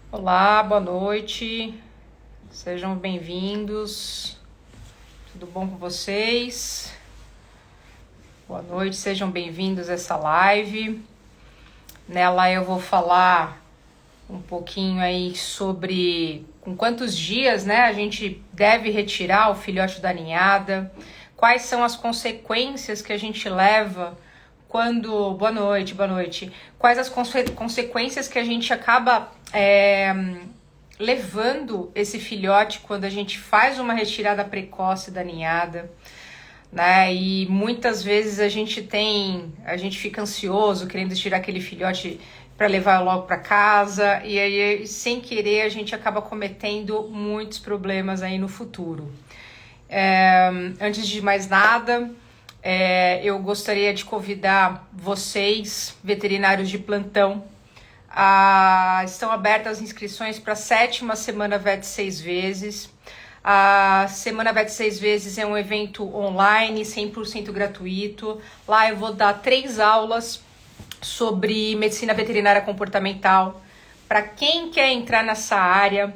Olá, boa noite, sejam bem-vindos, tudo bom com vocês? Boa noite, sejam bem-vindos a essa live. Nela eu vou falar um pouquinho aí sobre com quantos dias, né, a gente deve retirar o filhote da ninhada, quais são as consequências que a gente leva quando... Boa noite, boa noite. Quais as consequências que a gente acaba levando esse filhote quando a gente faz uma retirada precoce da ninhada, né? E muitas vezes a gente fica ansioso querendo tirar aquele filhote para levar logo para casa, e aí sem querer a gente acaba cometendo muitos problemas aí no futuro. Antes de mais nada, eu gostaria de convidar vocês, veterinários de plantão. Estão abertas as inscrições para a 7ª Semana VET 6 vezes. A Semana VET 6 vezes é um evento online, 100% gratuito. Lá eu vou dar 3 aulas sobre medicina veterinária comportamental. Para quem quer entrar nessa área,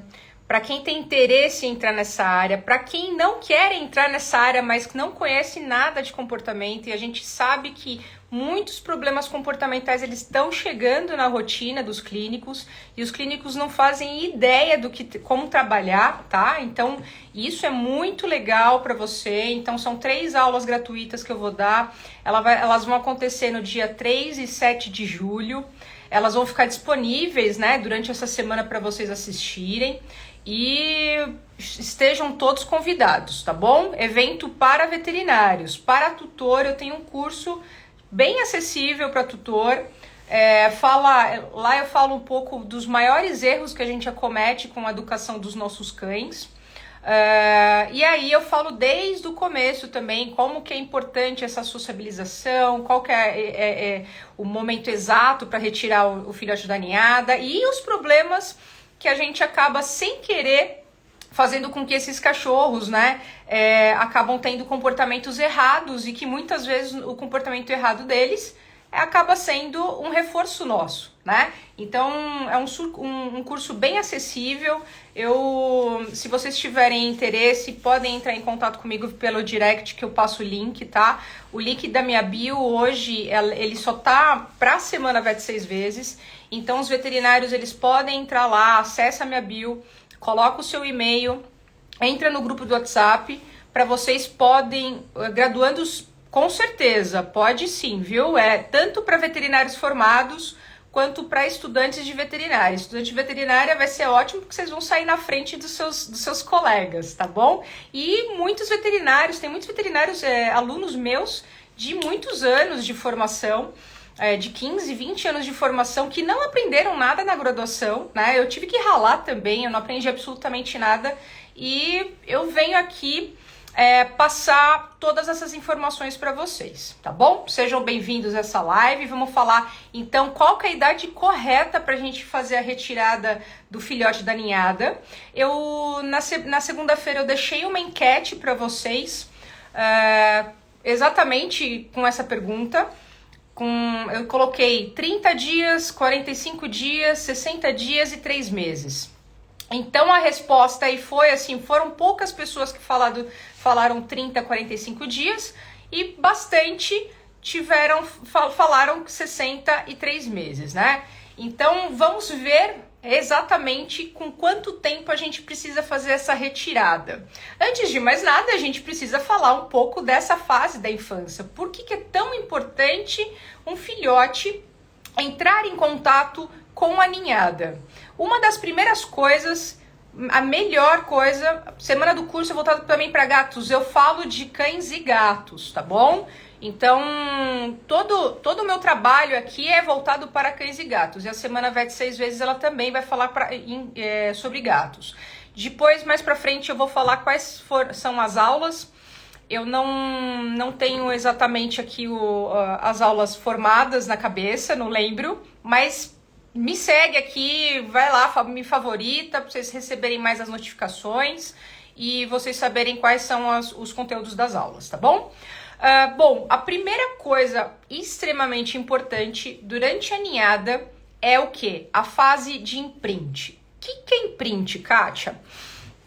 para quem tem interesse em entrar nessa área, para quem não quer entrar nessa área, mas não conhece nada de comportamento, e a gente sabe que muitos problemas comportamentais eles estão chegando na rotina dos clínicos e os clínicos não fazem ideia do que, como trabalhar, tá? Então isso é muito legal para você. Então são 3 aulas gratuitas que eu vou dar. Elas vão acontecer no dia 3 e 7 de julho. Elas vão ficar disponíveis, né, durante essa semana para vocês assistirem. E estejam todos convidados, tá bom? Evento para veterinários. Para tutor, eu tenho um curso bem acessível para tutor. Lá eu falo um pouco dos maiores erros que a gente acomete com a educação dos nossos cães. E aí eu falo desde o começo também como que é importante essa sociabilização, qual que é o momento exato para retirar o filhote da ninhada e os problemas que a gente acaba sem querer fazendo com que esses cachorros, né, acabam tendo comportamentos errados e que muitas vezes o comportamento errado deles acaba sendo um reforço nosso, né? Então é um curso bem acessível. Se vocês tiverem interesse, podem entrar em contato comigo pelo direct que eu passo o link, tá? O link da minha bio hoje, ele só tá pra semana VET 6 vezes. Então os veterinários, eles podem entrar lá, acessa a minha bio, coloca o seu e-mail, entra no grupo do WhatsApp, para vocês podem, graduandos, com certeza, pode sim, viu? Tanto para veterinários formados, quanto para estudantes de veterinária. Estudante de veterinária vai ser ótimo, porque vocês vão sair na frente dos seus colegas, tá bom? E tem muitos veterinários, alunos meus, de muitos anos de formação, de 15, 20 anos de formação, que não aprenderam nada na graduação, né? Eu tive que ralar também, eu não aprendi absolutamente nada, e eu venho aqui passar todas essas informações para vocês, tá bom? Sejam bem-vindos a essa live. Vamos falar então qual que é a idade correta para a gente fazer a retirada do filhote da ninhada. Na segunda-feira eu deixei uma enquete para vocês, exatamente com essa pergunta. Eu coloquei 30 dias, 45 dias, 60 dias e 3 meses. Então a resposta aí foi assim, foram poucas pessoas que falaram 30, 45 dias e bastante falaram 63 meses, né? Então vamos ver exatamente com quanto tempo a gente precisa fazer essa retirada. Antes de mais nada, a gente precisa falar um pouco dessa fase da infância. Por que é tão importante um filhote entrar em contato com a ninhada? Uma das primeiras coisas, a melhor coisa, semana do curso é voltado também para gatos, eu falo de cães e gatos, tá bom? Então, todo o meu trabalho aqui é voltado para cães e gatos, e a semana VET 6 vezes ela também vai falar sobre gatos. Depois, mais para frente, eu vou falar quais são as aulas. Eu não tenho exatamente aqui as aulas formadas na cabeça, não lembro, mas me segue aqui, vai lá, me favorita, para vocês receberem mais as notificações e vocês saberem quais são os conteúdos das aulas, tá bom? Bom, a primeira coisa extremamente importante durante a ninhada é o quê? A fase de imprint. que é imprint, Kátia?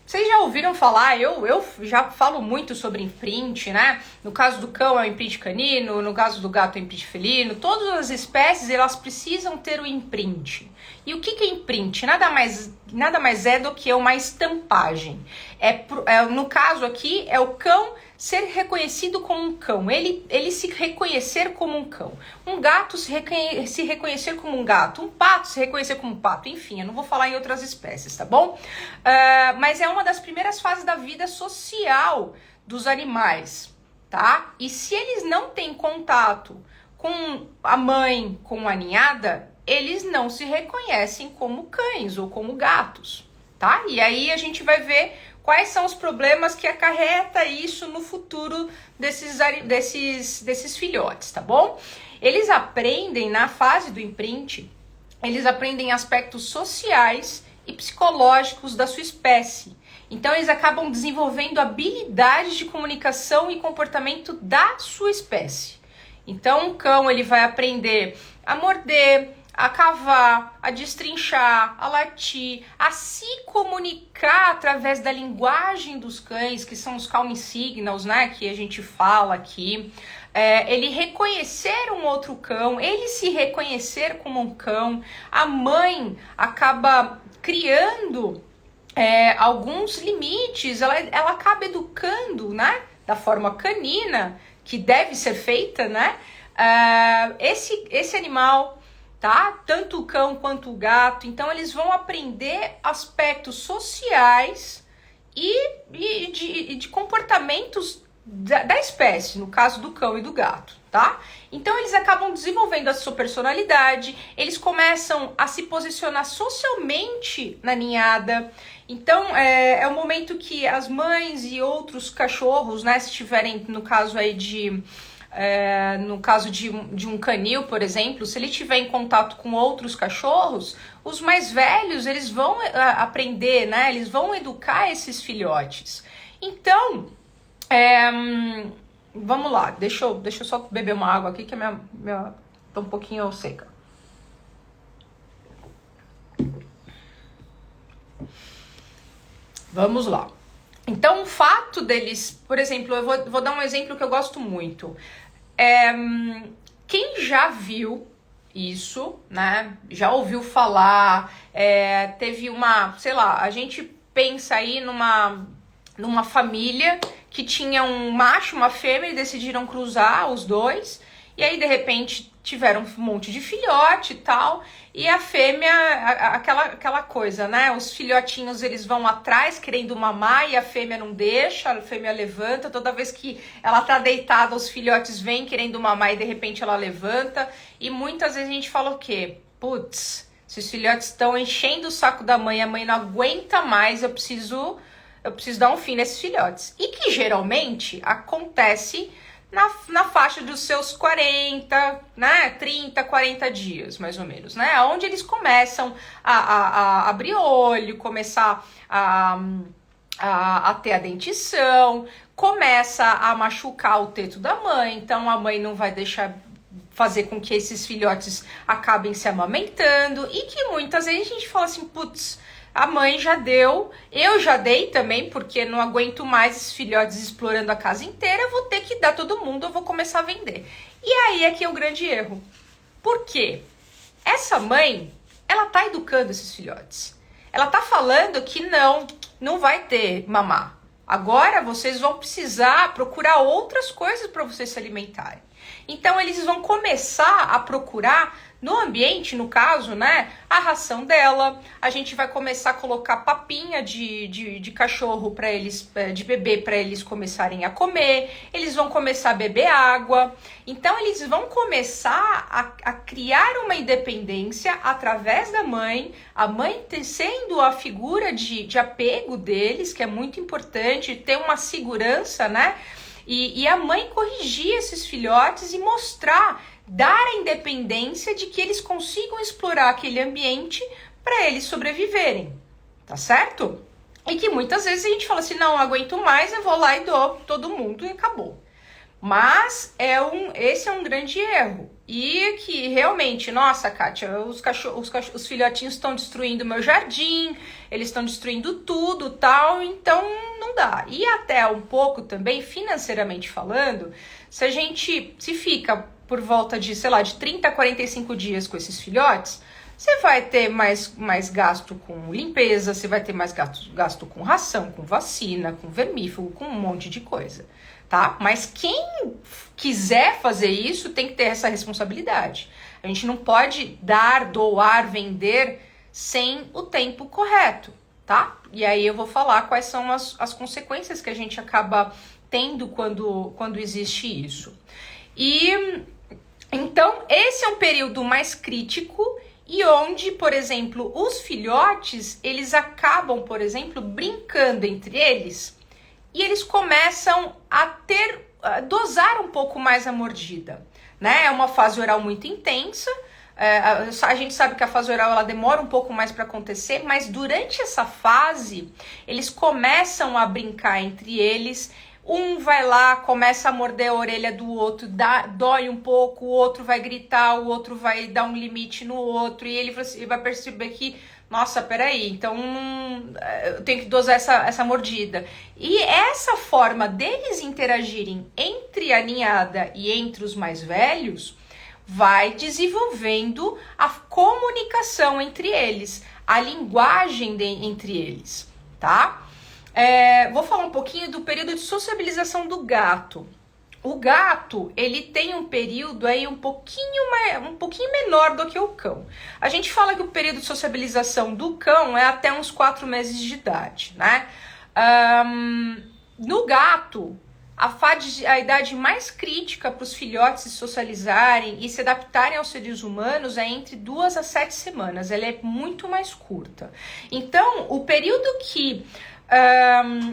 Vocês já ouviram falar, eu já falo muito sobre imprint, né? No caso do cão é o imprint canino, no caso do gato é o imprint felino. Todas as espécies, elas precisam ter o imprint. E o que é imprint? Nada mais é do que uma estampagem. No caso aqui, é o cão ser reconhecido como um cão, ele se reconhecer como um cão, um gato se reconhecer como um gato, um pato se reconhecer como um pato, enfim, eu não vou falar em outras espécies, tá bom? Mas é uma das primeiras fases da vida social dos animais, tá? E se eles não têm contato com a mãe, com a ninhada, eles não se reconhecem como cães ou como gatos, tá? E aí a gente vai ver quais são os problemas que acarreta isso no futuro desses filhotes, tá bom? Eles aprendem, na fase do imprint, eles aprendem aspectos sociais e psicológicos da sua espécie. Então, eles acabam desenvolvendo habilidades de comunicação e comportamento da sua espécie. Então, o cão, ele vai aprender a morder, a cavar, a destrinchar, a latir, a se comunicar através da linguagem dos cães, que são os calm signals, né, que a gente fala aqui. Ele reconhecer um outro cão, ele se reconhecer como um cão. A mãe acaba criando alguns limites, ela acaba educando, né, da forma canina, que deve ser feita, né, esse animal, tá? Tanto o cão quanto o gato. Então, eles vão aprender aspectos sociais e de comportamentos da espécie, no caso do cão e do gato, tá? Então, eles acabam desenvolvendo a sua personalidade, eles começam a se posicionar socialmente na ninhada. Então, é o momento que as mães e outros cachorros, né, se tiverem, no caso aí no caso de um canil, por exemplo, se ele estiver em contato com outros cachorros, os mais velhos, eles vão aprender, né? Eles vão educar esses filhotes. Então, vamos lá, deixa eu só beber uma água aqui, que a minha tá um pouquinho seca. Vamos lá. Então, o fato deles, por exemplo, eu vou dar um exemplo que eu gosto muito. Quem já viu isso, né? Já ouviu falar, teve sei lá, a gente pensa aí numa família que tinha um macho, uma fêmea e decidiram cruzar os dois. E aí, de repente, tiveram um monte de filhote e tal. E a fêmea, aquela coisa, né? Os filhotinhos, eles vão atrás querendo mamar e a fêmea não deixa. A fêmea levanta. Toda vez que ela tá deitada, os filhotes vêm querendo mamar e de repente ela levanta. E muitas vezes a gente fala o quê? Putz, se os filhotes estão enchendo o saco da mãe, a mãe não aguenta mais, eu preciso dar um fim nesses filhotes. E que geralmente acontece na faixa dos seus 40, né, 30, 40 dias, mais ou menos, né, onde eles começam a abrir olho, começar a ter a dentição, começa a machucar o teto da mãe, então a mãe não vai deixar fazer com que esses filhotes acabem se amamentando, e que muitas vezes a gente fala assim, putz, a mãe já deu, eu já dei também, porque não aguento mais esses filhotes explorando a casa inteira, eu vou ter que dar todo mundo, eu vou começar a vender. E aí é que é o grande erro. Por quê? Essa mãe, ela tá educando esses filhotes. Ela tá falando que não vai ter mamar. Agora vocês vão precisar procurar outras coisas para vocês se alimentarem. Então eles vão começar a procurar no ambiente, no caso, né, a ração dela. A gente vai começar a colocar papinha de cachorro para eles, de bebê, para eles começarem a comer. Eles vão começar a beber água. Então eles vão começar a criar uma independência através da mãe, a mãe sendo a figura de apego deles, que é muito importante, ter uma segurança, né? E a mãe corrigir esses filhotes e mostrar, dar a independência de que eles consigam explorar aquele ambiente para eles sobreviverem, tá certo? E que muitas vezes a gente fala assim, não aguento mais, eu vou lá e dou todo mundo e acabou. Mas esse é um grande erro. E que realmente, nossa, Kátia, os filhotinhos estão destruindo meu jardim, eles estão destruindo tudo, tal, então não dá. E até um pouco também, financeiramente falando, se fica por volta de, sei lá, de 30 a 45 dias com esses filhotes, você vai ter mais gasto com limpeza, você vai ter mais gasto com ração, com vacina, com vermífugo, com um monte de coisa, tá? Mas quem quiser fazer isso tem que ter essa responsabilidade. A gente não pode dar, doar, vender sem o tempo correto, tá? E aí eu vou falar quais são as consequências que a gente acaba tendo quando existe isso. E então esse é um período mais crítico e onde, por exemplo, os filhotes, eles acabam, por exemplo, brincando entre eles e eles começam a dosar um pouco mais a mordida, né? É uma fase oral muito intensa, a gente sabe que a fase oral ela demora um pouco mais para acontecer, mas durante essa fase, eles começam a brincar entre eles. Um vai lá, começa a morder a orelha do outro, dói um pouco, o outro vai gritar, o outro vai dar um limite no outro, e ele vai perceber que, nossa, peraí, então eu tenho que dosar essa mordida. E essa forma deles interagirem entre a ninhada e entre os mais velhos vai desenvolvendo a comunicação entre eles, a linguagem entre eles, tá? Vou falar um pouquinho do período de sociabilização do gato. O gato, ele tem um período aí um pouquinho menor do que o cão. A gente fala que o período de sociabilização do cão é até uns 4 meses de idade, né? No gato, a idade mais crítica para os filhotes se socializarem e se adaptarem aos seres humanos é entre 2 a 7 semanas. Ela é muito mais curta. Então, o período que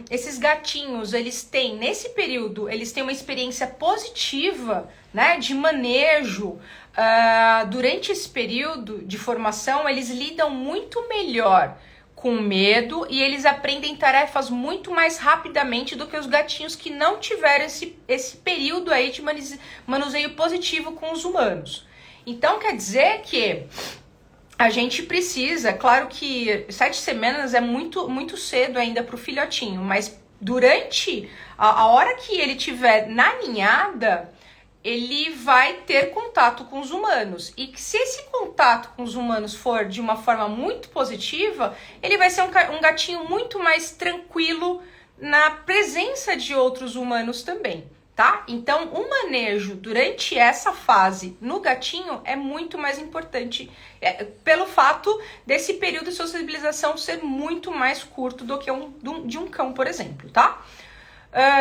esses gatinhos, eles têm, nesse período, eles têm uma experiência positiva, né, de manejo. Durante esse período de formação, eles lidam muito melhor com medo e eles aprendem tarefas muito mais rapidamente do que os gatinhos que não tiveram esse período aí de manuseio positivo com os humanos. Então, quer dizer que a gente precisa, claro que 7 semanas é muito cedo ainda para o filhotinho, mas durante a hora que ele estiver na ninhada, ele vai ter contato com os humanos. E que se esse contato com os humanos for de uma forma muito positiva, ele vai ser um gatinho muito mais tranquilo na presença de outros humanos também. Tá? Então, o manejo durante essa fase no gatinho é muito mais importante pelo fato desse período de sociabilização ser muito mais curto do que de um cão, por exemplo, tá?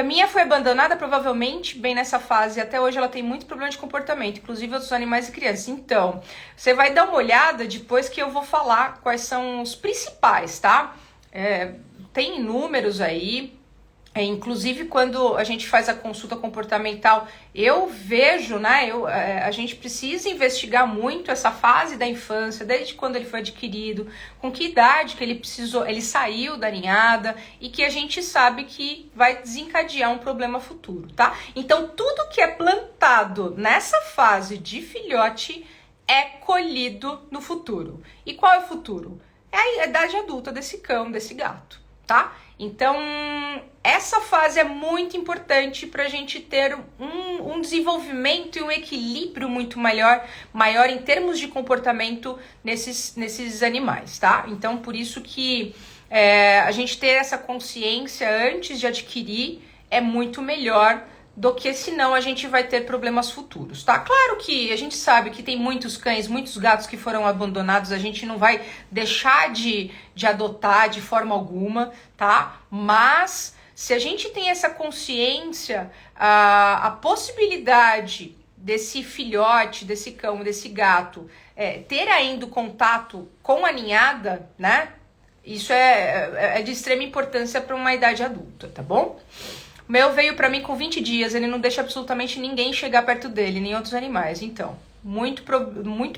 Minha foi abandonada provavelmente bem nessa fase, até hoje ela tem muito problema de comportamento, inclusive outros animais e crianças. Então, você vai dar uma olhada depois que eu vou falar quais são os principais, tá? Tem números aí. Inclusive, quando a gente faz a consulta comportamental, eu vejo, né, a gente precisa investigar muito essa fase da infância, desde quando ele foi adquirido, com que idade que ele saiu da ninhada e que a gente sabe que vai desencadear um problema futuro, tá? Então, tudo que é plantado nessa fase de filhote é colhido no futuro. E qual é o futuro? É a idade adulta desse cão, desse gato, tá? Então, essa fase é muito importante para a gente ter um desenvolvimento e um equilíbrio muito maior em termos de comportamento nesses animais, tá? Então, por isso que a gente ter essa consciência antes de adquirir é muito melhor do que senão a gente vai ter problemas futuros, tá? Claro que a gente sabe que tem muitos cães, muitos gatos que foram abandonados, a gente não vai deixar de adotar de forma alguma, tá? Mas se a gente tem essa consciência, a possibilidade desse filhote, desse cão, desse gato, ter ainda contato com a ninhada, né? Isso é de extrema importância para uma idade adulta, tá bom? O meu veio para mim com 20 dias, ele não deixa absolutamente ninguém chegar perto dele, nem outros animais. Então, muito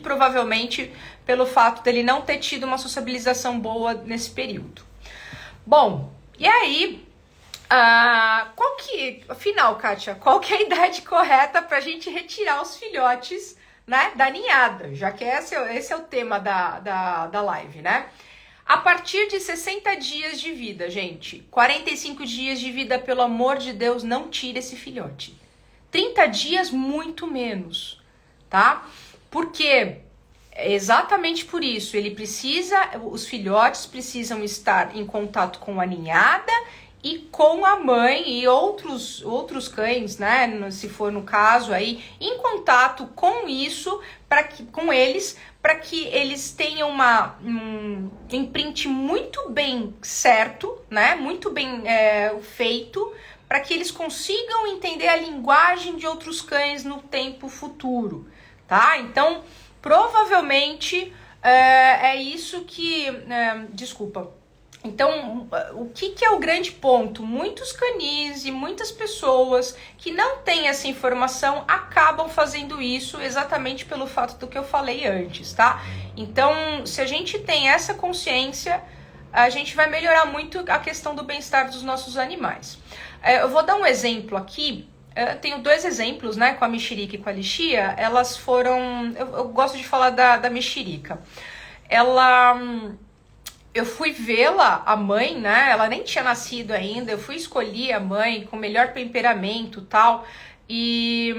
provavelmente pelo fato dele não ter tido uma sociabilização boa nesse período. Bom, e aí Afinal, Kátia, qual que é a idade correta pra gente retirar os filhotes, né, da ninhada? Já que esse é o tema da live, né? A partir de 60 dias de vida, gente. 45 dias de vida, pelo amor de Deus, não tire esse filhote. 30 dias, muito menos, tá? Porque exatamente por isso, os filhotes precisam estar em contato com a ninhada e com a mãe e outros cães, né? Se for no caso aí, em contato com isso, com eles, para que eles tenham um imprint muito bem certo, né? Muito bem feito, para que eles consigam entender a linguagem de outros cães no tempo futuro, tá? Então, provavelmente é isso que... desculpa. Então, o que é o grande ponto? Muitos canis e muitas pessoas que não têm essa informação acabam fazendo isso exatamente pelo fato do que eu falei antes, tá? Então, se a gente tem essa consciência, a gente vai melhorar muito a questão do bem-estar dos nossos animais. Eu vou dar um exemplo aqui. Eu tenho 2 exemplos, né, com a mexerica e com a lixia. Elas foram... Eu gosto de falar da mexerica. Eu fui vê-la, a mãe, né? Ela nem tinha nascido ainda. Eu fui escolher a mãe com melhor temperamento e tal. E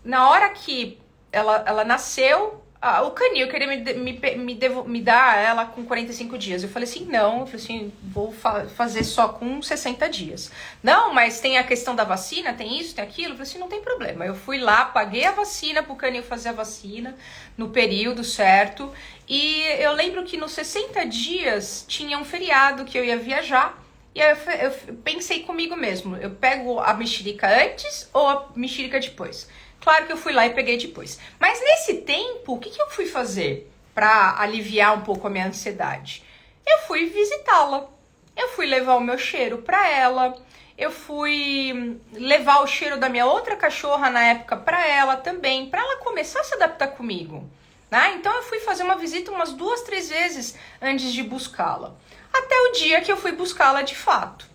na hora que ela nasceu, o canil queria me dar ela com 45 dias. Eu falei assim, não. Eu falei assim, vou fazer só com 60 dias. Não, mas tem a questão da vacina, tem isso, tem aquilo. Eu falei assim, não tem problema. Eu fui lá, paguei a vacina pro canil fazer a vacina no período certo. E eu lembro que nos 60 dias tinha um feriado que eu ia viajar. E aí eu pensei comigo mesmo, eu pego a mexerica antes ou a mexerica depois? Claro que eu fui lá e peguei depois. Mas nesse tempo, o que eu fui fazer para aliviar um pouco a minha ansiedade? Eu fui visitá-la. Eu fui levar o meu cheiro para ela. Eu fui levar o cheiro da minha outra cachorra na época para ela também, para ela começar a se adaptar comigo. Né? Então eu fui fazer uma visita umas 2, 3 vezes antes de buscá-la. Até o dia que eu fui buscá-la de fato.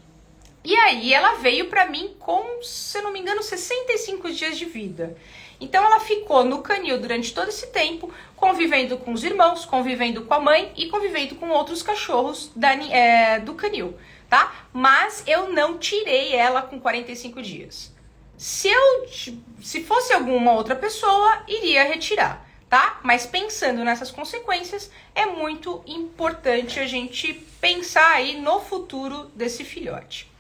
E aí ela veio para mim com, se eu não me engano, 65 dias de vida. Então ela ficou no canil durante todo esse tempo, convivendo com os irmãos, convivendo com a mãe e convivendo com outros cachorros do canil, tá? Mas eu não tirei ela com 45 dias. Se fosse alguma outra pessoa, iria retirar, tá? Mas pensando nessas consequências, é muito importante a gente pensar aí no futuro desse filhote.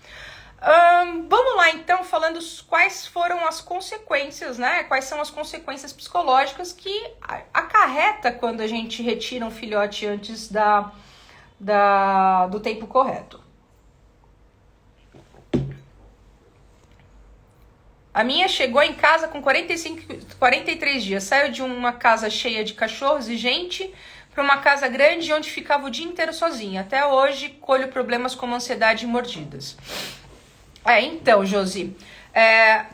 Vamos lá então, falando quais foram as consequências, né? Quais são as consequências psicológicas que acarreta quando a gente retira um filhote antes do tempo correto. A minha chegou em casa com 43 dias. Saiu de uma casa cheia de cachorros e gente para uma casa grande onde ficava o dia inteiro sozinha. Até hoje colho problemas como ansiedade e mordidas. Então, Josi,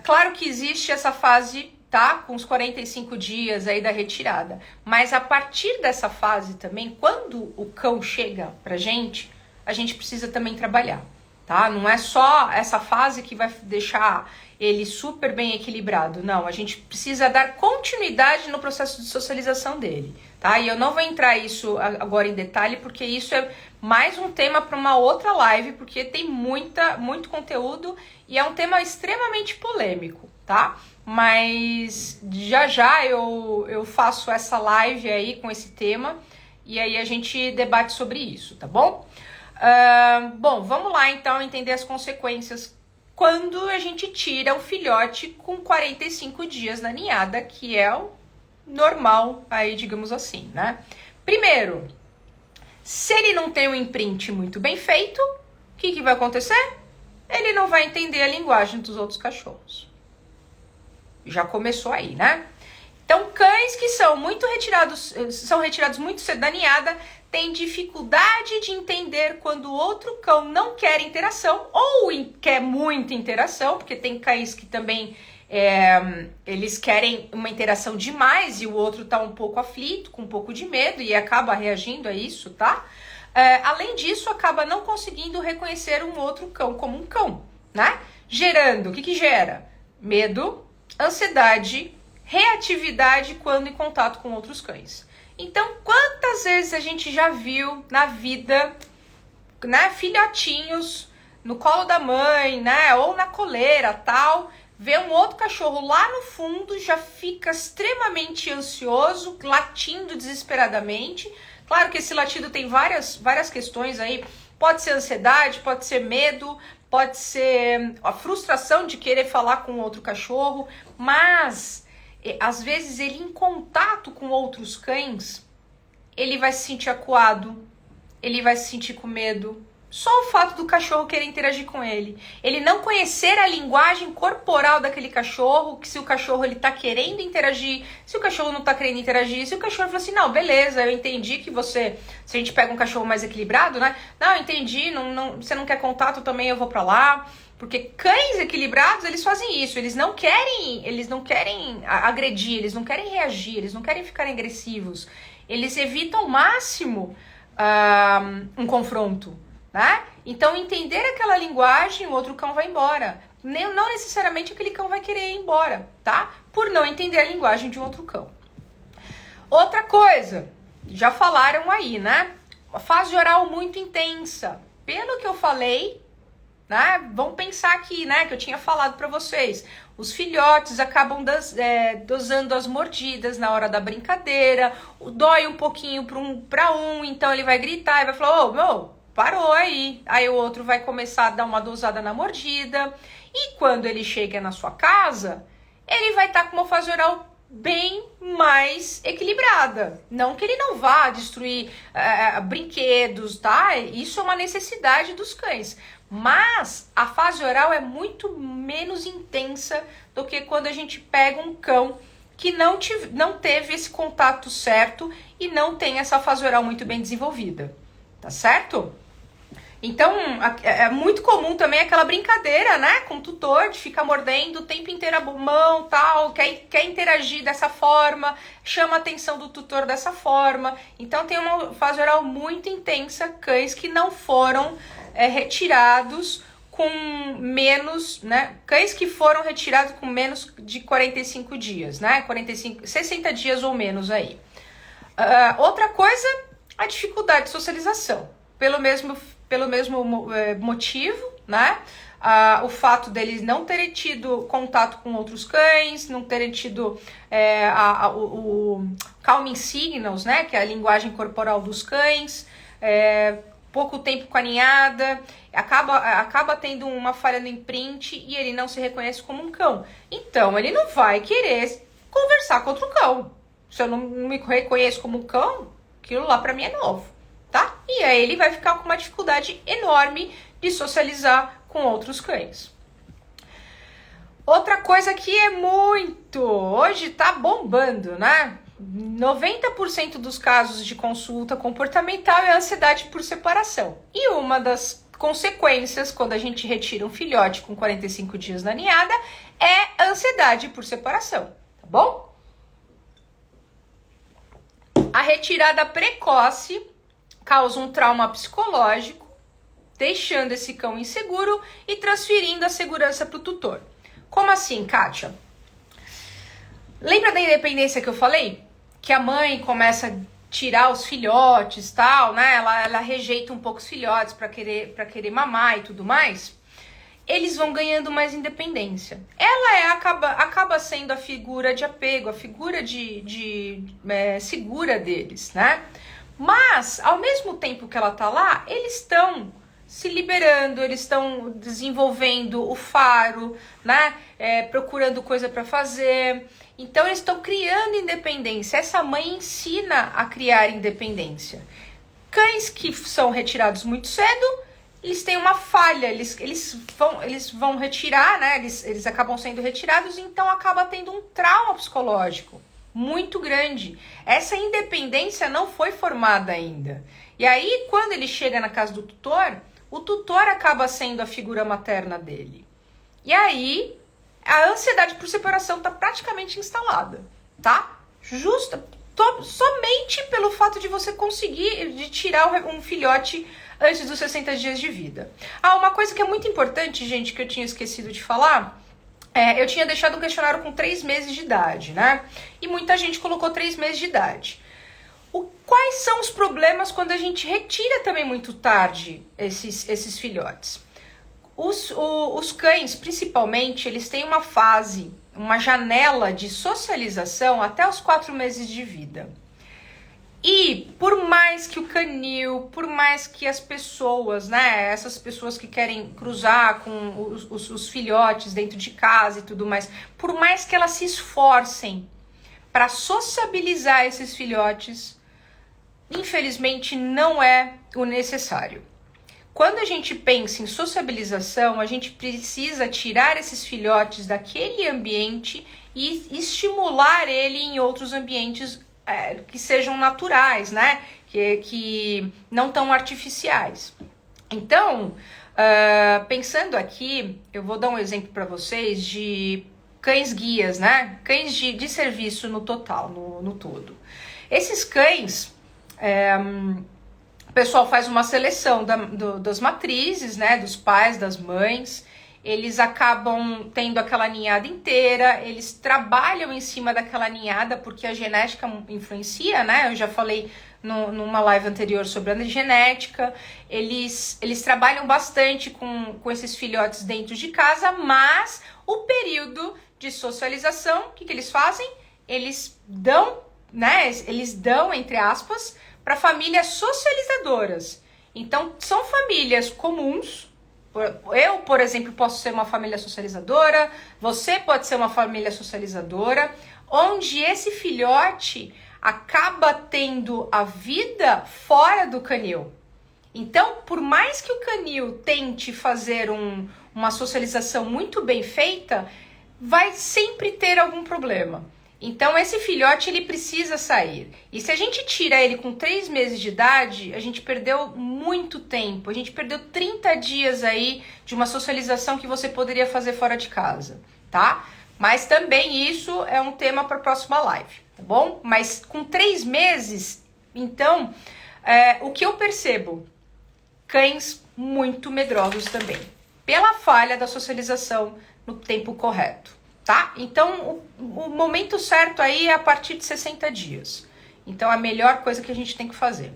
claro que existe essa fase, tá? Com os 45 dias aí da retirada. Mas a partir dessa fase também, quando o cão chega pra gente, a gente precisa também trabalhar, tá? Não é só essa fase que vai deixar ele super bem equilibrado. Não, a gente precisa dar continuidade no processo de socialização dele, tá? E eu não vou entrar isso agora em detalhe, porque isso é mais um tema para uma outra live, porque tem muito conteúdo e é um tema extremamente polêmico, tá? Mas já eu faço essa live aí com esse tema e aí a gente debate sobre isso, tá bom? Bom, vamos lá então entender as consequências quando a gente tira o filhote com 45 dias na ninhada, que é o normal aí, digamos assim, né? Primeiro, se ele não tem um imprint muito bem feito, o que vai acontecer? Ele não vai entender a linguagem dos outros cachorros. Já começou aí, né? Então, cães que são retirados muito cedo da ninhada têm dificuldade de entender quando o outro cão não quer interação ou quer muita interação, porque tem cães que também eles querem uma interação demais e o outro tá um pouco aflito, com um pouco de medo e acaba reagindo a isso, tá? Além disso, acaba não conseguindo reconhecer um outro cão como um cão, né? Gerando, o que que gera? Medo, ansiedade, reatividade quando em contato com outros cães. Então, quantas vezes a gente já viu na vida, né, filhotinhos no colo da mãe, né, ou na coleira, tal, vê um outro cachorro lá no fundo, já fica extremamente ansioso, latindo desesperadamente. Claro que esse latido tem várias questões aí, pode ser ansiedade, pode ser medo, pode ser a frustração de querer falar com outro cachorro, mas às vezes ele em contato com outros cães, ele vai se sentir acuado, ele vai se sentir com medo. Só o fato do cachorro querer interagir com ele. Ele não conhecer a linguagem corporal daquele cachorro, que se o cachorro ele tá querendo interagir, se o cachorro não tá querendo interagir, se o cachorro fala assim, não, beleza, eu entendi que você... Se a gente pega um cachorro mais equilibrado, né? Não, entendi, você não quer contato também, eu vou pra lá. Porque cães equilibrados, eles fazem isso, eles não querem agredir, eles não querem reagir, eles não querem ficar agressivos. Eles evitam ao máximo um confronto, né? Então, entender aquela linguagem, o outro cão vai embora. Não necessariamente aquele cão vai querer ir embora, tá? Por não entender a linguagem de um outro cão. Outra coisa, já falaram aí, né? Uma fase oral muito intensa. Pelo que eu falei, né? Vamos pensar aqui, né? Que eu tinha falado para vocês. Os filhotes acabam dosando as mordidas na hora da brincadeira. Dói um pouquinho para um, então ele vai gritar e vai falar, ô, meu... Parou aí. Aí o outro vai começar a dar uma dosada na mordida. E quando ele chega na sua casa, ele vai estar com uma fase oral bem mais equilibrada. Não que ele não vá destruir brinquedos, tá? Isso é uma necessidade dos cães. Mas a fase oral é muito menos intensa do que quando a gente pega um cão que não teve esse contato certo e não tem essa fase oral muito bem desenvolvida. Tá certo? Então, é muito comum também aquela brincadeira, né, com o tutor, de ficar mordendo o tempo inteiro a mão, tal, quer interagir dessa forma, chama a atenção do tutor dessa forma. Então, tem uma fase oral muito intensa, cães que não foram retirados com menos, né, cães que foram retirados com menos de 45 dias, né, 60 dias ou menos aí. Outra coisa, a dificuldade de socialização. Pelo mesmo motivo, né? O fato deles não terem tido contato com outros cães, não terem tido o calming signals, né? Que é a linguagem corporal dos cães, pouco tempo com a ninhada, acaba tendo uma falha no imprint e ele não se reconhece como um cão. Então, ele não vai querer conversar com outro cão. Se eu não me reconheço como um cão, aquilo lá pra mim é novo, tá? E aí ele vai ficar com uma dificuldade enorme de socializar com outros cães. Outra coisa que é hoje tá bombando, né? 90% dos casos de consulta comportamental é ansiedade por separação. E uma das consequências quando a gente retira um filhote com 45 dias na ninhada é ansiedade por separação, tá bom? A retirada precoce causa um trauma psicológico, deixando esse cão inseguro e transferindo a segurança para o tutor. Como assim, Kátia? Lembra da independência que eu falei? Que a mãe começa a tirar os filhotes, tal, né? Ela rejeita um pouco os filhotes para querer mamar e tudo mais. Eles vão ganhando mais independência. Ela acaba sendo a figura de apego, a figura segura deles, né? Mas, ao mesmo tempo que ela tá lá, eles estão se liberando, eles estão desenvolvendo o faro, né? Procurando coisa para fazer. Então, eles estão criando independência. Essa mãe ensina a criar independência. Cães que são retirados muito cedo, eles têm uma falha, eles vão retirar, né? Eles acabam sendo retirados, então acaba tendo um trauma psicológico muito grande. Essa independência não foi formada ainda. E aí, quando ele chega na casa do tutor, o tutor acaba sendo a figura materna dele. E aí, a ansiedade por separação está praticamente instalada, tá? Somente pelo fato de você conseguir de tirar um filhote antes dos 60 dias de vida. Ah, uma coisa que é muito importante, gente, que eu tinha esquecido de falar, eu tinha deixado um questionário com 3 meses de idade, né? E muita gente colocou 3 meses de idade. Quais são os problemas quando a gente retira também muito tarde esses filhotes? Os cães, principalmente, eles têm uma fase, uma janela de socialização até os 4 meses de vida. E por mais que o canil, por mais que as pessoas, né, essas pessoas que querem cruzar com os filhotes dentro de casa e tudo mais, por mais que elas se esforcem para sociabilizar esses filhotes, infelizmente não é o necessário. Quando a gente pensa em sociabilização, a gente precisa tirar esses filhotes daquele ambiente e estimular ele em outros ambientes que sejam naturais, né? Que não tão artificiais. Então, pensando aqui, eu vou dar um exemplo para vocês de cães guias, né? Cães de serviço no total, no todo. Esses cães, o pessoal faz uma seleção das matrizes, né? Dos pais, das mães. Eles acabam tendo aquela ninhada inteira, eles trabalham em cima daquela ninhada porque a genética influencia, né? Eu já falei numa live anterior sobre a genética. Eles trabalham bastante com esses filhotes dentro de casa, mas o período de socialização, o que eles fazem? Eles dão, né? Eles dão, entre aspas, para famílias socializadoras. Então, são famílias comuns. Eu, por exemplo, posso ser uma família socializadora, você pode ser uma família socializadora, onde esse filhote acaba tendo a vida fora do canil. Então, por mais que o canil tente fazer uma socialização muito bem feita, vai sempre ter algum problema. Então, esse filhote, ele precisa sair. E se a gente tira ele com 3 meses de idade, a gente perdeu muito tempo. A gente perdeu 30 dias aí de uma socialização que você poderia fazer fora de casa, tá? Mas também isso é um tema para a próxima live, tá bom? Mas com 3 meses, então, o que eu percebo? Cães muito medrosos também. Pela falha da socialização no tempo correto. Tá? Então, o momento certo aí é a partir de 60 dias. Então, a melhor coisa que a gente tem que fazer.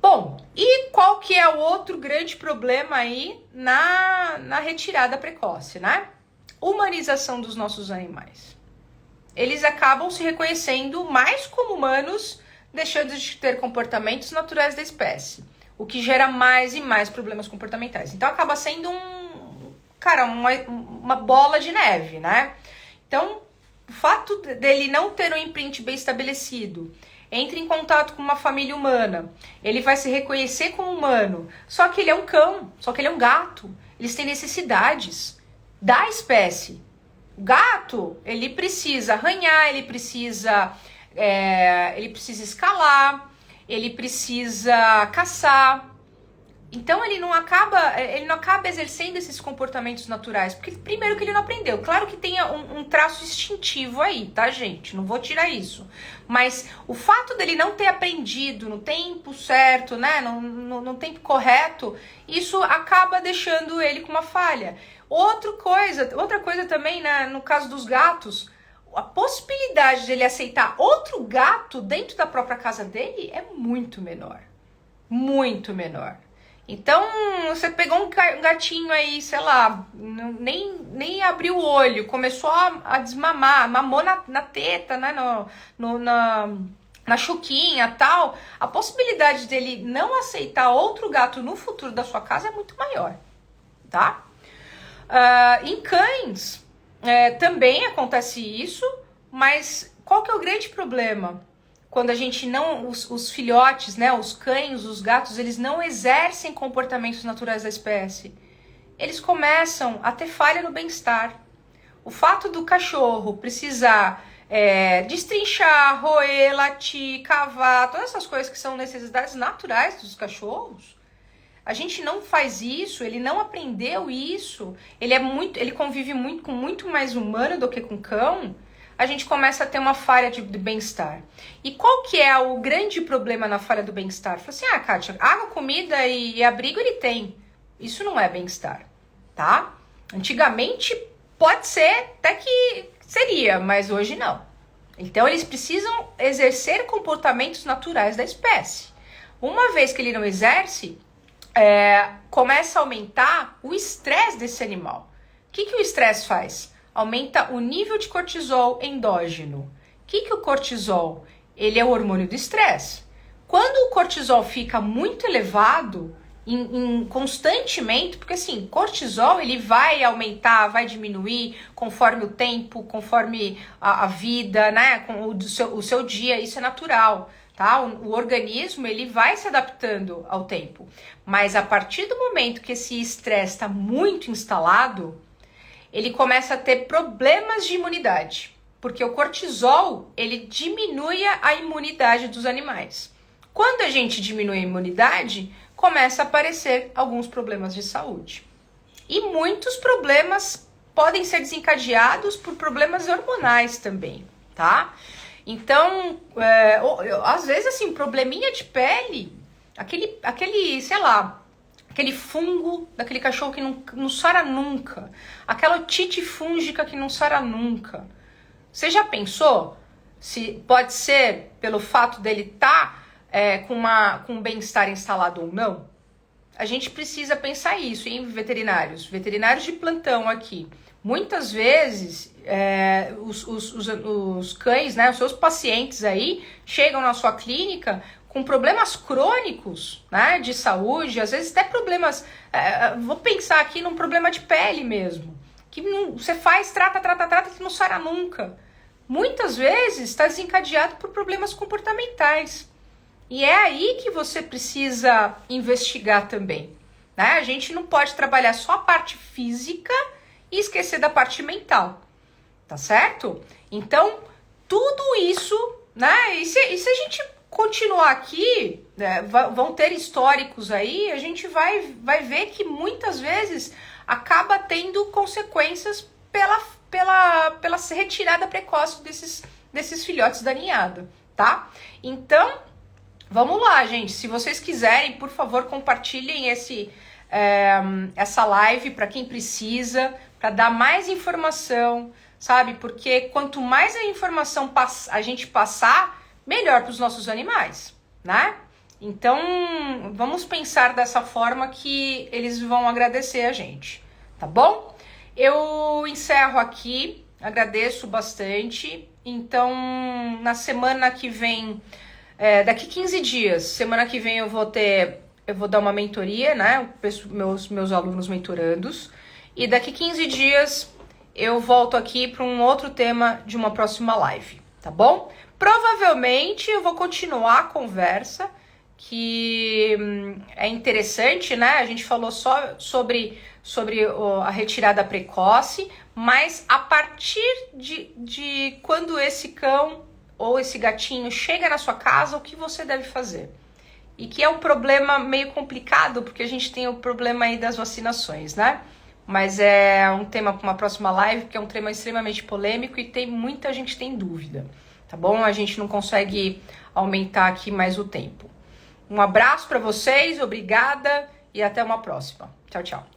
Bom, e qual que é o outro grande problema aí na retirada precoce, né? Humanização dos nossos animais. Eles acabam se reconhecendo mais como humanos, deixando de ter comportamentos naturais da espécie, o que gera mais e mais problemas comportamentais. Então, acaba sendo uma bola de neve, né? Então, o fato dele não ter um imprint bem estabelecido, entre em contato com uma família humana, ele vai se reconhecer como humano, só que ele é um cão, só que ele é um gato, eles têm necessidades da espécie. O gato, ele precisa arranhar, ele precisa escalar, ele precisa caçar. Então ele não acaba exercendo esses comportamentos naturais, porque primeiro que ele não aprendeu. Claro que tem um traço instintivo aí, tá, gente? Não vou tirar isso. Mas o fato dele não ter aprendido no tempo certo, né, no tempo correto, isso acaba deixando ele com uma falha. Outra coisa também, né, no caso dos gatos, a possibilidade de ele aceitar outro gato dentro da própria casa dele é muito menor. Muito menor. Então, você pegou um gatinho aí, sei lá, nem abriu o olho, começou a desmamar, mamou na teta, né, na chuquinha e tal, a possibilidade dele não aceitar outro gato no futuro da sua casa é muito maior, tá? Em cães, também acontece isso, mas qual que é o grande problema? Quando a gente os filhotes, né, os cães, os gatos, eles não exercem comportamentos naturais da espécie. Eles começam a ter falha no bem-estar. O fato do cachorro precisar destrinchar, roer, latir, cavar, todas essas coisas que são necessidades naturais dos cachorros, a gente não faz isso, ele não aprendeu isso, ele convive com muito mais humano do que com cão. a gente começa a ter uma falha de bem-estar. E qual que é o grande problema na falha do bem-estar? Fala assim, Kátia, água, comida e abrigo ele tem. Isso não é bem-estar, tá? Antigamente pode ser até que seria, mas hoje não. Então eles precisam exercer comportamentos naturais da espécie. Uma vez que ele não exerce, começa a aumentar o estresse desse animal. O que o estresse faz? Aumenta o nível de cortisol endógeno. O que o cortisol? Ele é o hormônio do estresse. Quando o cortisol fica muito elevado, constantemente, porque assim, cortisol ele vai aumentar, vai diminuir conforme o tempo, conforme a vida, né, com o seu dia, isso é natural, tá? O organismo ele vai se adaptando ao tempo, mas a partir do momento que esse estresse está muito instalado, ele começa a ter problemas de imunidade, porque o cortisol, ele diminui a imunidade dos animais. Quando a gente diminui a imunidade, começa a aparecer alguns problemas de saúde. E muitos problemas podem ser desencadeados por problemas hormonais também, tá? Então, às vezes, assim, probleminha de pele, aquele, sei lá, aquele fungo daquele cachorro que não sara nunca. Aquela otite fúngica que não sara nunca. Você já pensou se pode ser pelo fato dele estar com um bem-estar instalado ou não? A gente precisa pensar isso, hein, veterinários? Veterinários de plantão aqui. Muitas vezes, os cães, né, os seus pacientes aí, chegam na sua clínica com problemas crônicos, né, de saúde, às vezes até problemas, vou pensar aqui num problema de pele mesmo, que você faz, trata, que não sara nunca. Muitas vezes está desencadeado por problemas comportamentais. E é aí que você precisa investigar também, né? A gente não pode trabalhar só a parte física e esquecer da parte mental, tá certo? Então, tudo isso, né, e se a gente continuar aqui, vão ter históricos aí, a gente vai ver que muitas vezes acaba tendo consequências pela retirada precoce desses filhotes da ninhada, tá? Então, vamos lá, gente. Se vocês quiserem, por favor, compartilhem essa live para quem precisa, para dar mais informação, sabe? Porque quanto mais a informação a gente passar, melhor para os nossos animais, né? Então, vamos pensar dessa forma que eles vão agradecer a gente, tá bom? Eu encerro aqui, agradeço bastante. Então, na semana que vem, daqui 15 dias, semana que vem eu vou dar uma mentoria, né? Meus alunos mentorandos. E daqui 15 dias eu volto aqui para um outro tema de uma próxima live, tá bom? Provavelmente eu vou continuar a conversa, que é interessante, né? A gente falou só sobre a retirada precoce, mas a partir de quando esse cão ou esse gatinho chega na sua casa, o que você deve fazer? E que é um problema meio complicado, porque a gente tem o problema aí das vacinações, né? Mas é um tema para uma próxima live, porque é um tema extremamente polêmico e muita gente tem dúvida, tá bom? A gente não consegue aumentar aqui mais o tempo. Um abraço para vocês, obrigada e até uma próxima. Tchau, tchau.